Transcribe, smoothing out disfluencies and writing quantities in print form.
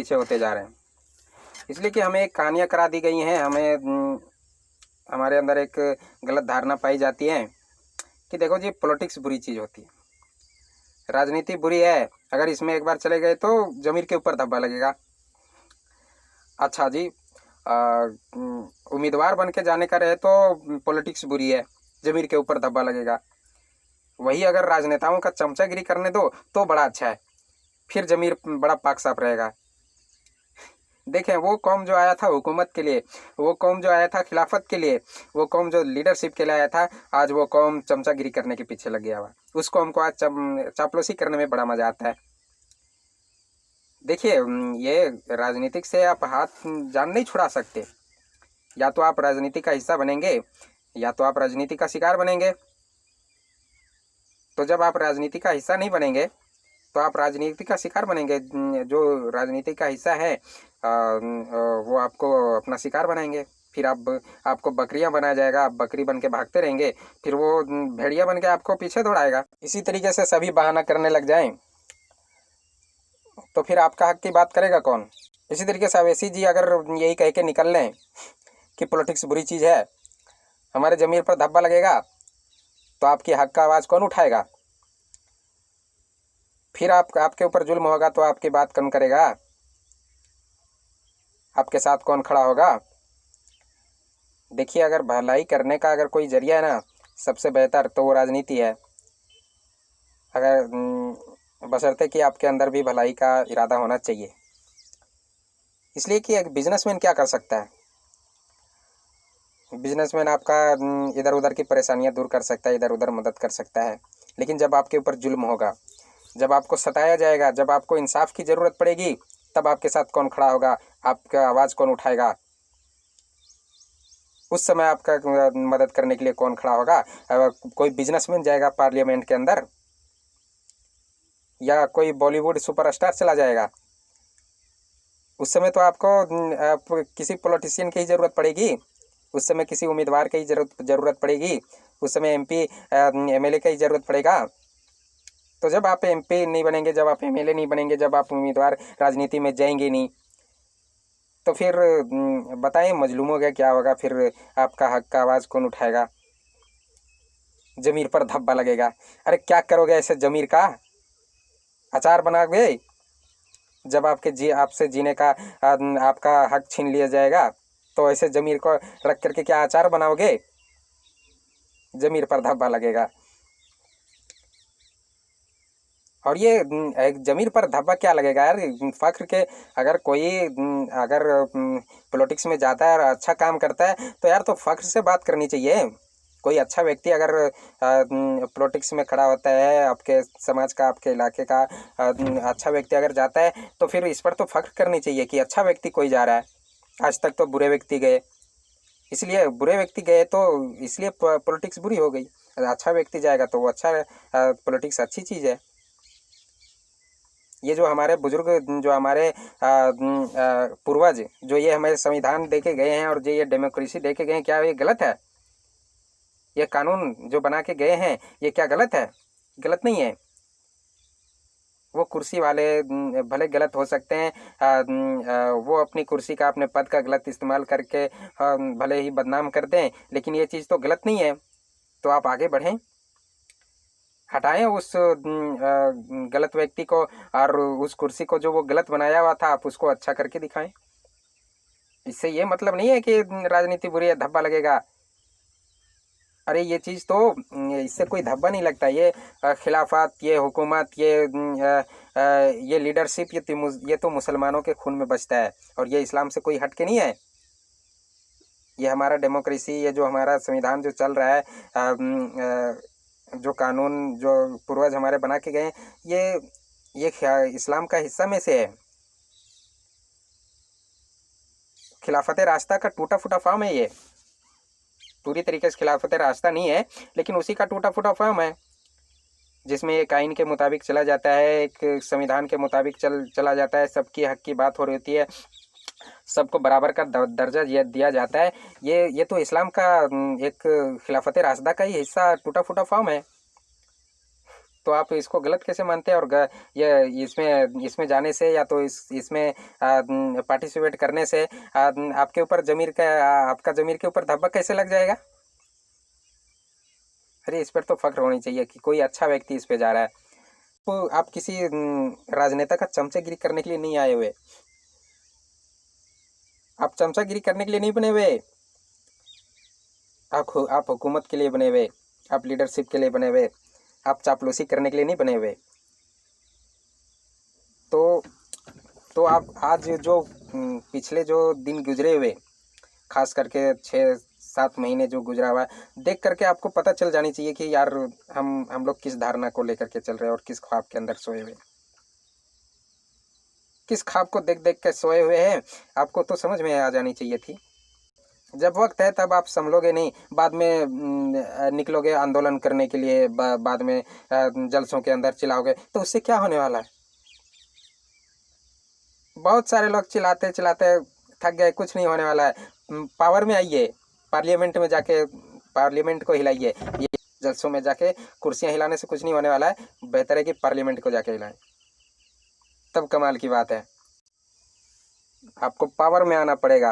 पीछे होते जा रहे हैं, इसलिए कि हमें कहानियाँ करा दी गई हैं। हमें हमारे अंदर एक गलत धारणा पाई जाती है कि देखो जी, पॉलिटिक्स बुरी चीज़ होती है, राजनीति बुरी है, अगर इसमें एक बार चले गए तो ज़मीर के ऊपर धब्बा लगेगा। अच्छा जी, उम्मीदवार बन के जाने का रहे तो पॉलिटिक्स बुरी है, ज़मीर के ऊपर धब्बा लगेगा। वही अगर राजनेताओं का चमचागिरी करने दो तो बड़ा अच्छा है, फिर ज़मीर बड़ा पाक साफ रहेगा। देखें, वो कौम जो आया था हुकूमत के लिए, वो कौम जो आया था खिलाफत के लिए, वो कौम जो लीडरशिप के लिए आया था, आज वो कौम चमचागिरी करने के पीछे लग गया हुआ। उस कौम को आज चापलूसी करने में बड़ा मज़ा आता है। देखिए, ये राजनीतिक से आप हाथ जान नहीं छुड़ा सकते। या तो आप राजनीति का हिस्सा बनेंगे या तो आप राजनीति का शिकार बनेंगे। तो जब आप राजनीति का हिस्सा नहीं बनेंगे तो आप राजनीति का शिकार बनेंगे। जो राजनीति का हिस्सा है वो आपको अपना शिकार बनाएंगे। फिर आपको बकरियां बनाया जाएगा, आप बकरी बन के भागते रहेंगे, फिर वो भेड़िया बन के आपको पीछे दौड़ाएगा। इसी तरीके से सभी बहाना करने लग जाएं तो फिर आपका हक की बात करेगा कौन? इसी तरीके से अवैसी जी अगर यही कह के निकल लें कि पॉलिटिक्स बुरी चीज़ है, हमारे ज़मीर पर धब्बा लगेगा, तो आपकी हक का आवाज़ कौन उठाएगा? फिर आपके ऊपर जुल्म होगा तो आपकी बात कौन करेगा? आपके साथ कौन खड़ा होगा? देखिए, अगर भलाई करने का अगर कोई जरिया है ना, सबसे बेहतर तो वो राजनीति है। अगर बशर्ते कि आपके अंदर भी भलाई का इरादा होना चाहिए। इसलिए कि एक बिजनेसमैन क्या कर सकता है? बिजनेसमैन आपका इधर उधर की परेशानियां दूर कर सकता है, इधर उधर मदद कर सकता है। लेकिन जब आपके ऊपर जुल्म होगा, जब आपको सताया जाएगा, जब आपको इंसाफ की ज़रूरत पड़ेगी, तब आपके साथ कौन खड़ा होगा? आपका आवाज़ कौन उठाएगा? उस समय आपका मदद करने के लिए कौन खड़ा होगा? कोई बिजनेसमैन जाएगा पार्लियामेंट के अंदर या कोई बॉलीवुड सुपरस्टार चला जाएगा? उस समय तो आपको किसी पॉलिटिशियन की ही ज़रूरत पड़ेगी, उस समय किसी उम्मीदवार की ज़रूरत पड़ेगी, उस समय एमपी एमएलए की ज़रूरत पड़ेगा। तो जब आप एमपी नहीं बनेंगे, जब आप एमएलए नहीं बनेंगे, जब आप उम्मीदवार राजनीति में जाएंगे नहीं, तो फिर बताएं मजलूमों का क्या होगा? फिर आपका हक का आवाज़ कौन उठाएगा? ज़मीर पर धब्बा लगेगा। अरे क्या करोगे ऐसे ज़मीर का? अचार बनाओगे? जब आपसे जीने का आपका हक छीन लिया जाएगा तो ऐसे ज़मीर को रख करके क्या अचार बनाओगे? ज़मीर पर धब्बा लगेगा। और ये एक ज़मीर पर धब्बा क्या लगेगा यार? फ़ख्र के अगर कोई अगर पॉलिटिक्स में जाता है और अच्छा काम करता है तो यार तो फ़ख्र से बात करनी चाहिए। कोई अच्छा व्यक्ति अगर पॉलिटिक्स में खड़ा होता है, आपके समाज का, आपके इलाके का अच्छा व्यक्ति अगर जाता है तो फिर इस पर तो फ़ख्र करनी चाहिए कि अच्छा व्यक्ति कोई जा रहा है। आज तक तो बुरे व्यक्ति गए, इसलिए बुरे व्यक्ति गए तो इसलिए पॉलिटिक्स बुरी हो गई। अच्छा व्यक्ति जाएगा तो वो अच्छा, पॉलिटिक्स अच्छी चीज़ है। ये जो हमारे बुजुर्ग, जो हमारे पूर्वज, जो ये हमें संविधान दे के गए हैं और जो ये डेमोक्रेसी दे के गए हैं, क्या ये गलत है? ये कानून जो बना के गए हैं, ये क्या गलत है? गलत नहीं है। वो कुर्सी वाले भले गलत हो सकते हैं, वो अपनी कुर्सी का, अपने पद का गलत इस्तेमाल करके भले ही बदनाम कर दें, लेकिन ये चीज़ तो गलत नहीं है। तो आप आगे बढ़ें, हटाएं उस गलत व्यक्ति को और उस कुर्सी को जो वो गलत बनाया हुआ था, आप उसको अच्छा करके दिखाएं। इससे ये मतलब नहीं है कि राजनीति बुरी है, धब्बा लगेगा। अरे ये चीज़ तो, इससे कोई धब्बा नहीं लगता। ये खिलाफत, ये हुकूमत, ये लीडरशिप, ये तो मुसलमानों के खून में बसता है और ये इस्लाम से कोई हट के नहीं है। ये हमारा डेमोक्रेसी, ये जो हमारा संविधान जो चल रहा है, जो कानून जो पूर्वज हमारे बना के गए, ये इस्लाम का हिस्सा में से है। खिलाफत रास्ता का टूटा फूटा फॉर्म है। ये पूरी तरीके से खिलाफत रास्ता नहीं है, लेकिन उसी का टूटा फूटा फॉर्म है, जिसमें एक आइन के मुताबिक चला जाता है, एक संविधान के मुताबिक चला जाता है, सबकी हक की बात हो रही होती है, सबको बराबर का दर्जा दिया जाता है। ये तो इस्लाम का एक खिलाफत रास्ता का ही हिस्सा, टूटा फूटा फॉर्म है। तो आप इसको गलत कैसे मानते हैं? और ये इसमें जाने से या तो इसमें पार्टिसिपेट करने से आपके ऊपर आपका ज़मीर के ऊपर धब्बा कैसे लग जाएगा? अरे इस पर तो फ़ख्र होनी चाहिए कि कोई अच्छा व्यक्ति इस पे जा रहा है। तो आप किसी राजनेता का चमचागिरी करने के लिए नहीं आए हुए। आप चमचागिरी करने के लिए नहीं बने हुए। आप हुकूमत के लिए बने हुए, आप लीडरशिप के लिए बने हुए, आप चापलूसी करने के लिए नहीं बने हुए। तो आप आज जो पिछले जो दिन गुजरे हुए, खास करके 6-7 महीने जो गुजरा हुआ है, देख करके आपको पता चल जानी चाहिए कि यार हम लोग किस धारणा को लेकर के चल रहे हैं और किस ख्वाब के अंदर सोए हुए, किस ख्वाब को देख देख के सोए हुए हैं। आपको तो समझ में आ जानी चाहिए थी। जब वक्त है तब आप संभलोगे नहीं, बाद में निकलोगे आंदोलन करने के लिए, बाद में जलसों के अंदर चिल्लाओगे, तो उससे क्या होने वाला है? बहुत सारे लोग चिल्लाते चिल्लाते थक गए, कुछ नहीं होने वाला है। पावर में आइए, पार्लियामेंट में जाके पार्लियामेंट को हिलाइए। ये जलसों में जाके कुर्सियां हिलाने से कुछ नहीं होने वाला है, बेहतर है कि पार्लियामेंट को जाके हिलाएं, तब कमाल की बात है। आपको पावर में आना पड़ेगा।